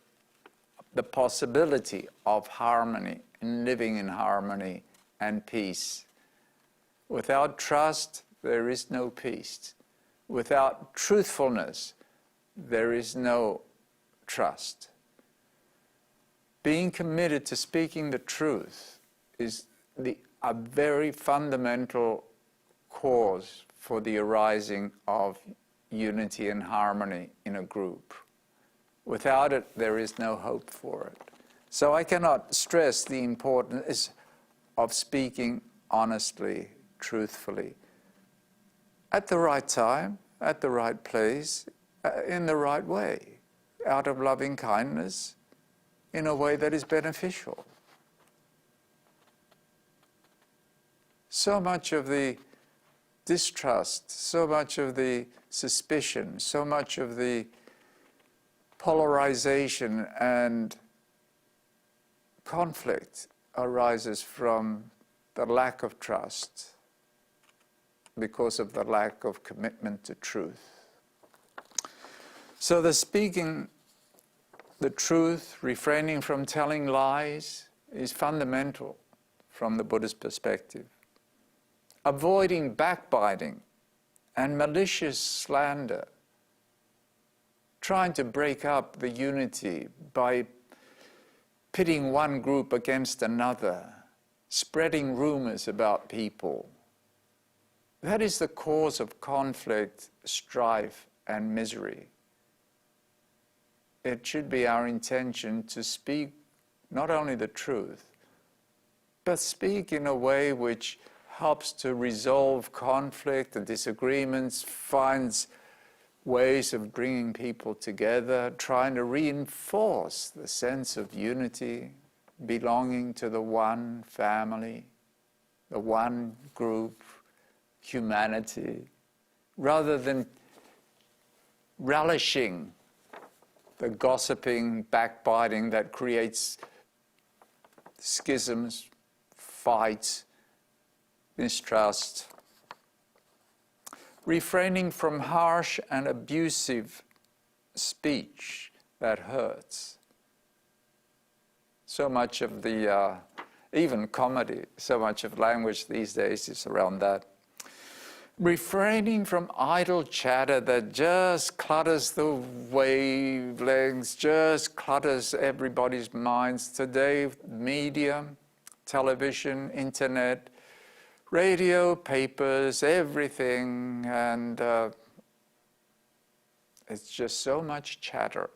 Speaker 1: the possibility of harmony and living in harmony and peace. Without trust, there is no peace. Without truthfulness, there is no trust. Being committed to speaking the truth is a very fundamental cause for the arising of unity and harmony in a group. Without it, there is no hope for it. So I cannot stress the importance of speaking honestly, truthfully, at the right time, at the right place, in the right way, out of loving kindness, in a way that is beneficial. So much of the distrust, so much of the suspicion, so much of the polarization and conflict arises from the lack of trust. because of the lack of commitment to truth. So the speaking the truth, refraining from telling lies, is fundamental from the Buddhist perspective. Avoiding backbiting and malicious slander, trying to break up the unity by pitting one group against another, spreading rumors about people. That is the cause of conflict, strife, and misery. It should be our intention to speak not only the truth, but speak in a way which helps to resolve conflict and disagreements, finds ways of bringing people together, trying to reinforce the sense of unity, belonging to the one family, the one group, humanity, rather than relishing the gossiping, backbiting that creates schisms, fights, mistrust. Refraining from harsh and abusive speech that hurts. So much of the, even comedy, so much of language these days is around that. Refraining from idle chatter that just clutters the wavelengths, just clutters everybody's minds. Today, media, television, internet, radio, papers, everything, and it's just so much chatter,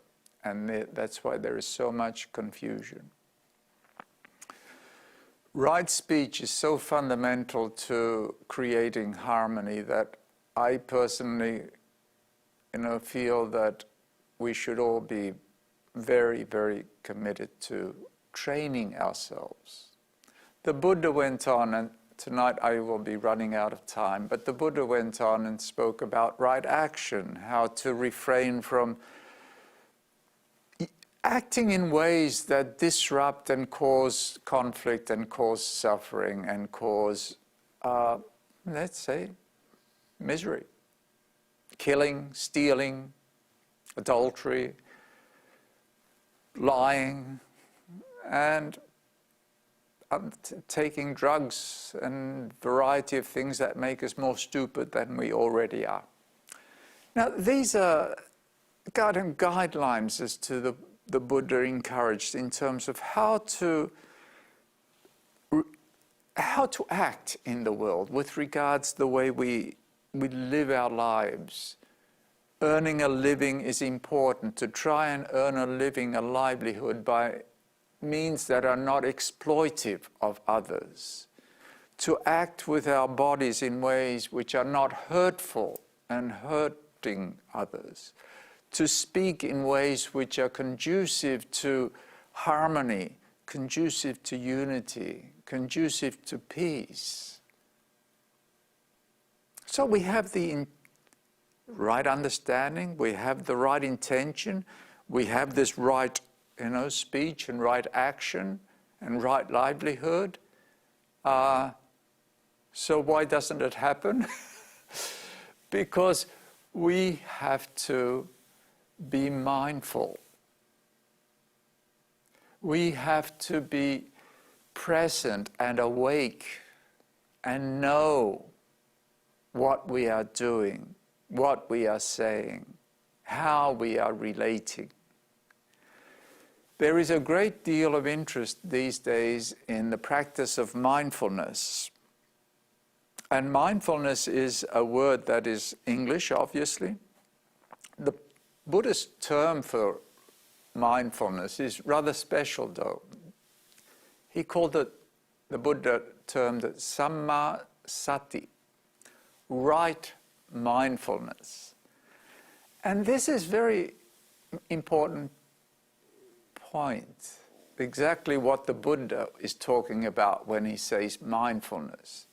Speaker 1: and that's why there is so much confusion. Right speech is so fundamental to creating harmony that I personally, feel that we should all be very, very committed to training ourselves. The Buddha went on, and tonight I will be running out of time, but the Buddha went on and spoke about right action, how to refrain from acting in ways that disrupt and cause conflict and cause suffering and cause, let's say, misery. Killing, stealing, adultery, lying, and taking drugs and variety of things that make us more stupid than we already are. Now, these are guidelines as to the Buddha encouraged in terms of how to act in the world with regards to the way we live our lives. Earning a living is important. To try and earn a living, a livelihood, by means that are not exploitive of others. To act with our bodies in ways which are not hurtful and hurting others. To speak in ways which are conducive to harmony, conducive to unity, conducive to peace. So we have the right understanding, we have the right intention, we have this right, speech and right action and right livelihood. So why doesn't it happen? Because we have to be mindful. We have to be present and awake and know what we are doing, what we are saying, how we are relating. There is a great deal of interest these days in the practice of mindfulness. And mindfulness is a word that is English, obviously. The Buddhist term for mindfulness is rather special, though. He called it, the Buddha termed it samma sati, right mindfulness. And this is very important point, exactly what the Buddha is talking about when he says mindfulness.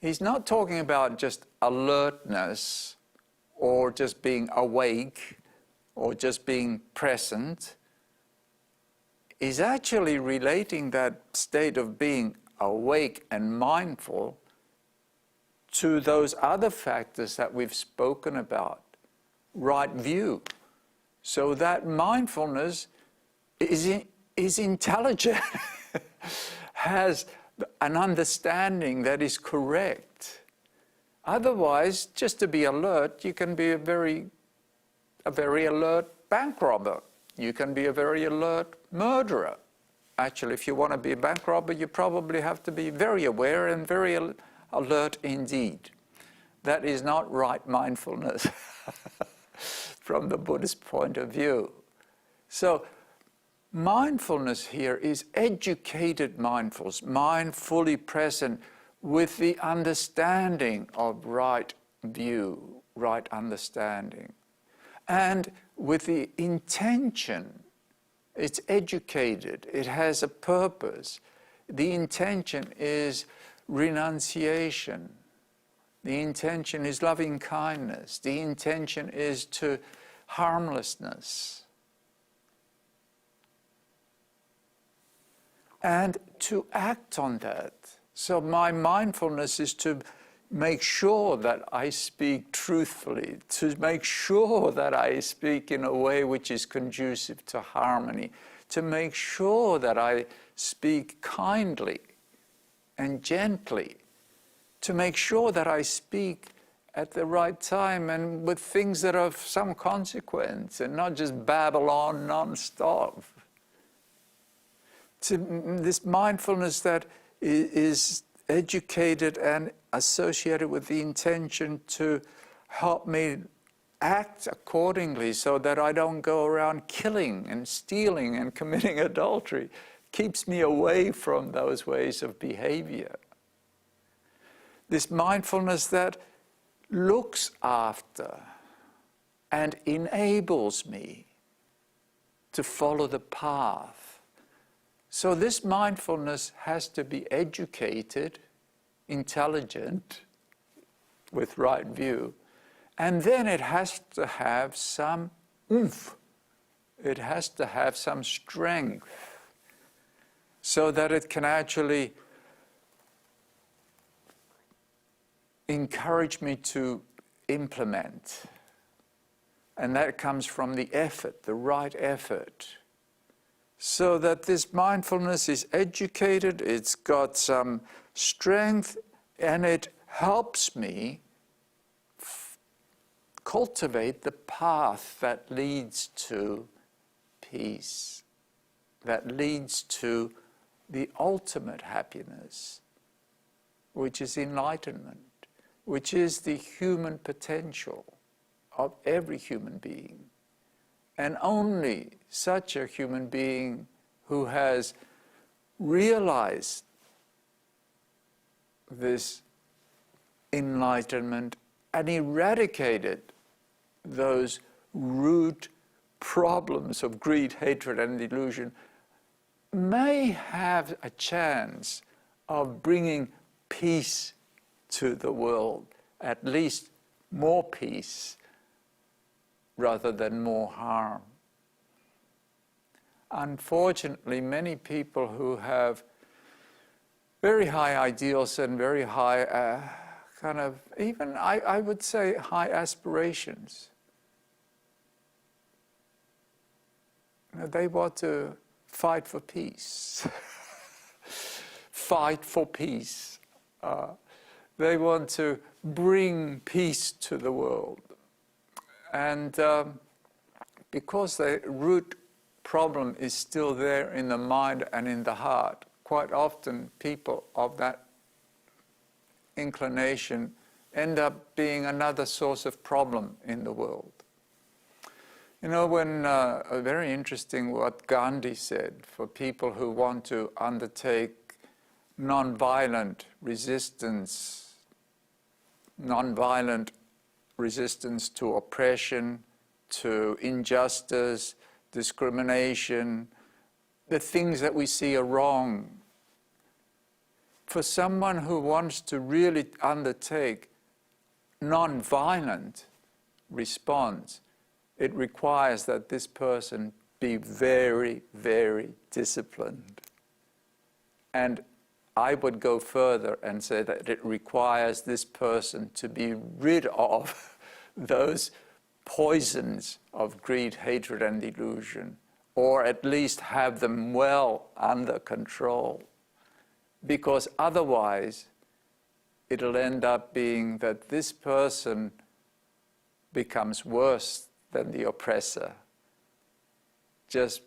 Speaker 1: He's not talking about just alertness or just being awake or just being present. He's actually relating that state of being awake and mindful to those other factors that we've spoken about. Right view. So that mindfulness is intelligent, has an understanding that is correct. Otherwise, just to be alert, you can be a very alert bank robber. You can be a very alert murderer. Actually, if you want to be a bank robber, you probably have to be very aware and very alert indeed. That is not right mindfulness from the Buddhist point of view. So mindfulness here is educated mindfulness, mind fully present with the understanding of right view, right understanding. And with the intention, it's educated, it has a purpose. The intention is renunciation. The intention is loving kindness. The intention is to harmlessness. And to act on that. So my mindfulness is to make sure that I speak truthfully, to make sure that I speak in a way which is conducive to harmony, to make sure that I speak kindly and gently, to make sure that I speak at the right time and with things that are of some consequence and not just babble on non-stop. To this mindfulness that is educated and associated with the intention to help me act accordingly so that I don't go around killing and stealing and committing adultery, keeps me away from those ways of behavior. This mindfulness that looks after and enables me to follow the path. So this mindfulness has to be educated, intelligent, with right view, and then it has to have some oomph. It has to have some strength so that it can actually encourage me to implement. And that comes from the effort, the right effort. So that this mindfulness is educated, it's got some strength, and it helps me cultivate the path that leads to peace, that leads to the ultimate happiness, which is enlightenment, which is the human potential of every human being. And only such a human being who has realized this enlightenment and eradicated those root problems of greed, hatred, and delusion may have a chance of bringing peace to the world, at least more peace rather than more harm. Unfortunately, many people who have very high ideals and very high even I would say high aspirations, they want to fight for peace. Fight for peace. They want to bring peace to the world. And because the root problem is still there in the mind and in the heart, quite often people of that inclination end up being another source of problem in the world. You know, when very interesting what Gandhi said for people who want to undertake non-violent resistance to oppression, to injustice, discrimination, the things that we see are wrong. For someone who wants to really undertake non-violent response, it requires that this person be very, very disciplined and I would go further and say that it requires this person to be rid of those poisons of greed, hatred, and delusion, or at least have them well under control. Because otherwise, it'll end up being that this person becomes worse than the oppressor, just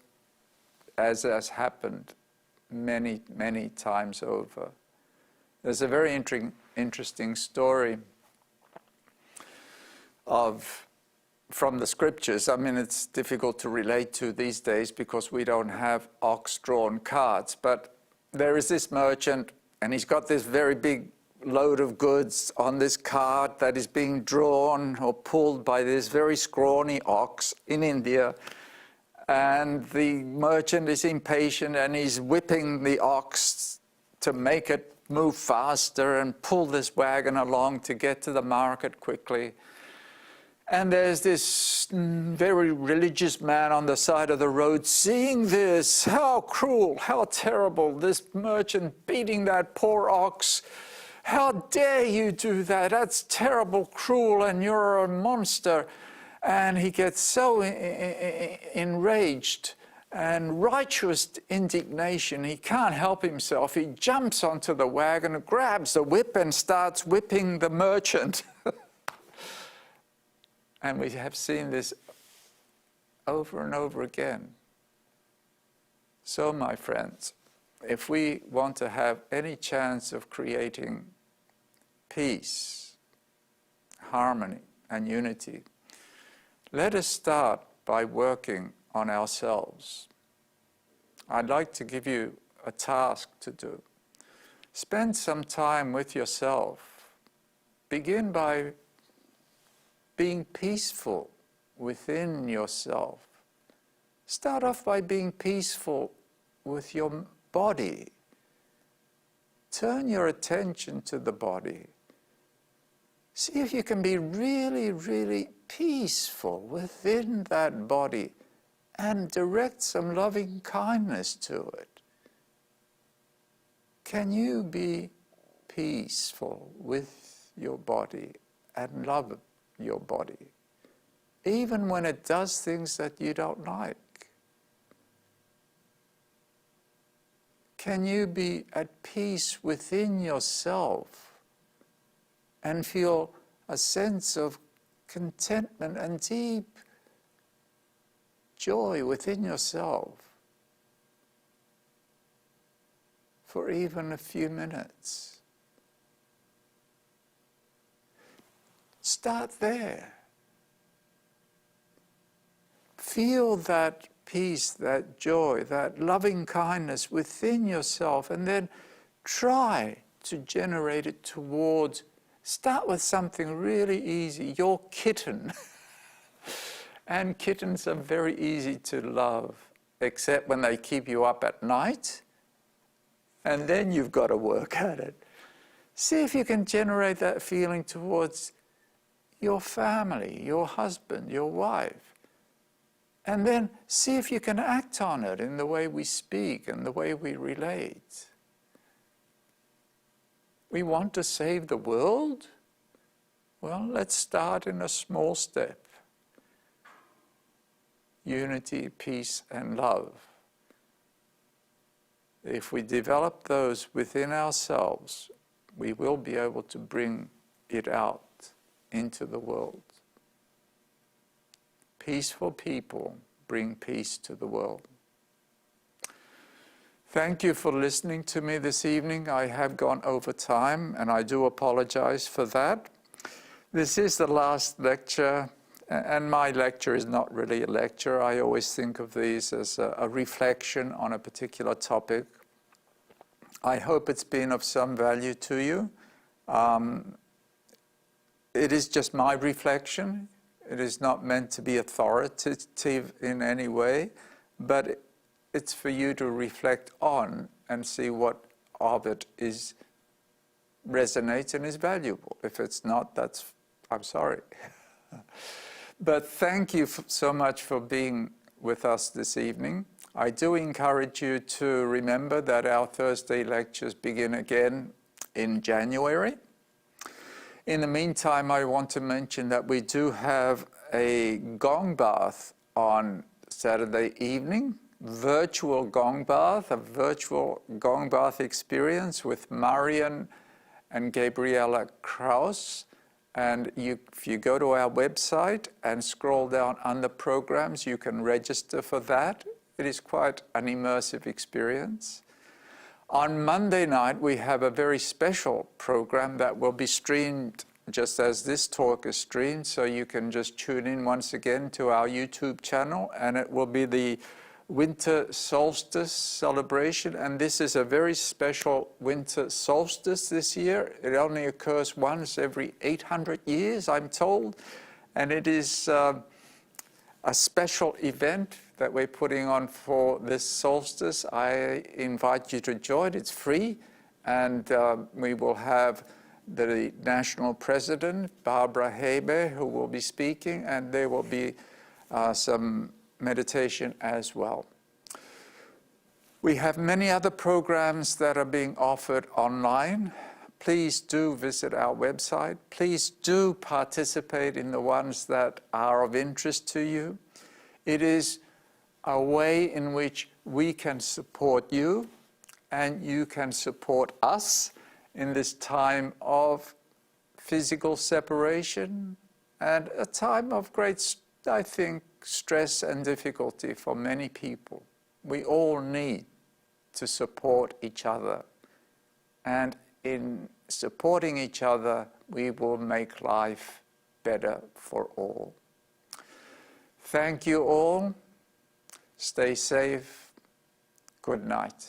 Speaker 1: as has happened many, many times over. There's a very interesting story from the scriptures. I mean, it's difficult to relate to these days because we don't have ox-drawn carts, but there is this merchant, and he's got this very big load of goods on this cart that is being drawn or pulled by this very scrawny ox in India. And the merchant is impatient and he's whipping the ox to make it move faster and pull this wagon along to get to the market quickly. And there's this very religious man on the side of the road seeing this. How cruel, how terrible, this merchant beating that poor ox. How dare you do that? That's terrible, cruel, and you're a monster. And he gets so enraged and righteous indignation, he can't help himself. He jumps onto the wagon, grabs the whip and starts whipping the merchant. And we have seen this over and over again. So, my friends, if we want to have any chance of creating peace, harmony, and unity, let us start by working on ourselves. I'd like to give you a task to do. Spend some time with yourself. Begin by being peaceful within yourself. Start off by being peaceful with your body. Turn your attention to the body. See if you can be really, really peaceful within that body and direct some loving kindness to it. Can you be peaceful with your body and love your body, even when it does things that you don't like? Can you be at peace within yourself and feel a sense of contentment and deep joy within yourself for even a few minutes? Start there. Feel that peace, that joy, that loving kindness within yourself, and then try to generate it towards. Start with something really easy, your kitten. And kittens are very easy to love, except when they keep you up at night, and then you've got to work at it. See if you can generate that feeling towards your family, your husband, your wife. And then see if you can act on it in the way we speak and the way we relate. We want to save the world? Well, let's start in a small step. Unity, peace, and love. If we develop those within ourselves, we will be able to bring it out into the world. Peaceful people bring peace to the world. Thank you for listening to me this evening. I have gone over time, and I do apologize for that. This is the last lecture, and my lecture is not really a lecture. I always think of these as a reflection on a particular topic. I hope it's been of some value to you. It is just my reflection. It is not meant to be authoritative in any way, but it's for you to reflect on and see what of it resonates and is valuable. If it's not, I'm sorry. But thank you so much for being with us this evening. I do encourage you to remember that our Thursday lectures begin again in January. In the meantime, I want to mention that we do have a gong bath on Saturday evening, virtual gong bath, a virtual gong bath experience with Marian and Gabriella Kraus. And if you go to our website and scroll down under programs, you can register for that. It is quite an immersive experience. On Monday night, we have a very special program that will be streamed just as this talk is streamed, so you can just tune in once again to our YouTube channel, and it will be the winter solstice celebration. And this is a very special winter solstice this year. It only occurs once every 800 years, I'm told, and it is a special event that we're putting on for this solstice. I invite you to join. It's free, and we will have the national president, Barbara Hebe, who will be speaking, and there will be some meditation as well. We have many other programs that are being offered online. Please do visit our website. Please do participate in the ones that are of interest to you. It is a way in which we can support you and you can support us in this time of physical separation and a time of great, I think, stress and difficulty for many people. We all need to support each other. And in supporting each other, we will make life better for all. Thank you all. Stay safe. Good night.